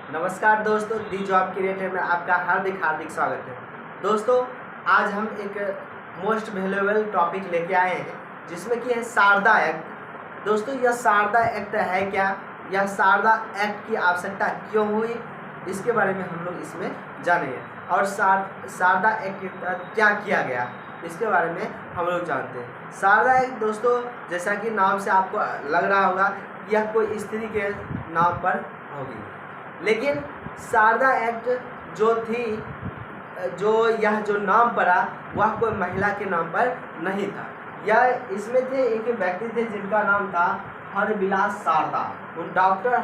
नमस्कार दोस्तों, दी job creator में आपका हार्दिक स्वागत है। दोस्तों, आज हम एक मोस्ट वैल्यूएबल टॉपिक लेके आए हैं जिसमें कि है शारदा एक्ट। दोस्तों, यह शारदा एक्ट है क्या, यह शारदा एक्ट की आवश्यकता क्यों हुई, इसके बारे में हम लोग इसमें जानेंगे। और शारदा एक्ट के तहत क्या किया गया, इसके बारे में हम लोग जानते हैं। शारदा एक्ट दोस्तों, जैसा कि नाम से आपको लग रहा होगा, यह कोई स्त्री के नाम पर होगी, लेकिन शारदा एक्ट यह जो नाम पड़ा वह कोई महिला के नाम पर नहीं था। यह इसमें थे एक व्यक्ति थे जिनका नाम था हरविलास शारदा। उन डॉक्टर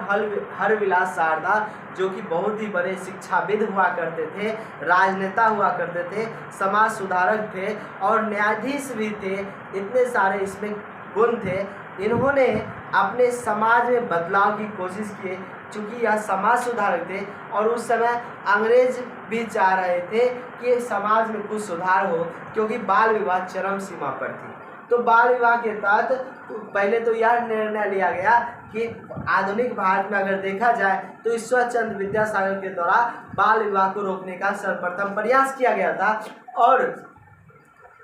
हरविलास शारदा, जो कि बहुत ही बड़े शिक्षाविद हुआ करते थे, राजनेता हुआ करते थे, समाज सुधारक थे और न्यायाधीश भी थे। इतने सारे इसमें गुण थे। इन्होंने अपने समाज में बदलाव की कोशिश की, चूँकि यह समाज सुधारक थे और उस समय अंग्रेज भी चाह रहे थे कि समाज में कुछ सुधार हो, क्योंकि बाल विवाह चरम सीमा पर थी। तो बाल विवाह के तहत पहले तो यह निर्णय लिया गया कि आधुनिक भारत में अगर देखा जाए तो ईश्वर चंद्र विद्यासागर के द्वारा बाल विवाह को रोकने का सर्वप्रथम प्रयास किया गया था। और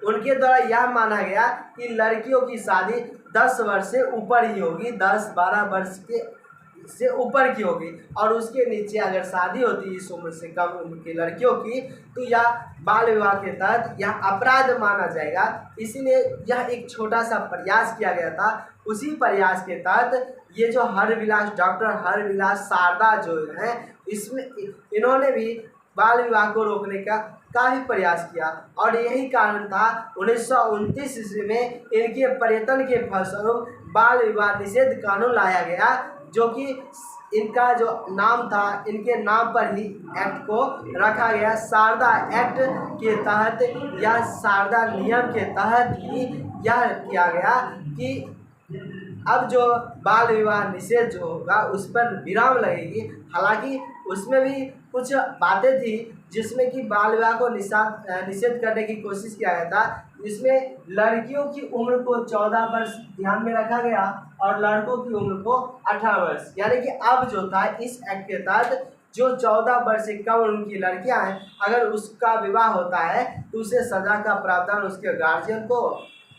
उनके द्वारा यह माना गया कि लड़कियों की शादी 10 वर्ष से ऊपर ही होगी, 10-12 वर्ष के से ऊपर की होगी, और उसके नीचे अगर शादी होती इस उम्र से कम उम्र की लड़कियों की तो यह बाल विवाह के तहत यह अपराध माना जाएगा। इसीलिए यह एक छोटा सा प्रयास किया गया था। उसी प्रयास के तहत ये जो डॉक्टर हरविलास शारदा जो है, इसमें इन्होंने भी बाल विवाह को रोकने का काफ़ी प्रयास किया। और यही कारण था 1929 ईस्वी में इनके प्रयत्न के फलस्वरूप बाल विवाह निषेध कानून लाया गया, जो कि इनका जो नाम था, इनके नाम पर ही एक्ट को रखा गया। शारदा एक्ट के तहत या शारदा नियम के तहत ही यह किया गया कि अब जो बाल विवाह निषेध जो होगा उस पर विराम लगेगी। हालांकि उसमें भी कुछ बातें थी जिसमें कि बाल विवाह को निषेध करने की कोशिश किया गया था। इसमें लड़कियों की उम्र को 14 वर्ष ध्यान में रखा गया और लड़कों की उम्र को 18 वर्ष। यानी कि अब जो था इस एक्ट के तहत जो 14 वर्ष से कम उम्र की लड़कियां हैं, अगर उसका विवाह होता है तो उसे सजा का प्रावधान उसके गार्जियन को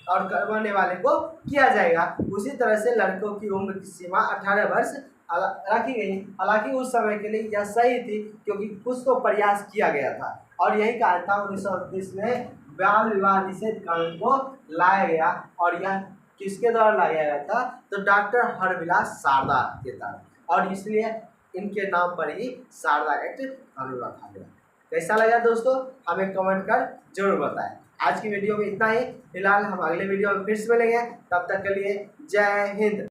और करवाने वाले को किया जाएगा। उसी तरह से लड़कों की उम्र की सीमा 18 वर्ष रखी गई। हालांकि उस समय के लिए यह सही थी, क्योंकि कुछ तो प्रयास किया गया था और यही कारण था 1929 में बाल विवाह निषेध कानून को लाया गया। और यह किसके द्वारा लाया गया था, तो डॉक्टर हरविलास शारदा के तहत, और इसलिए इनके नाम पर ही शारदा एक्ट कानून रखा गया। कैसा लगा दोस्तों, हमें कमेंट कर जरूर बताएं। आज की वीडियो में इतना ही। फिलहाल हम अगले वीडियो में फिर से मिलेंगे, तब तक के लिए जय हिंद।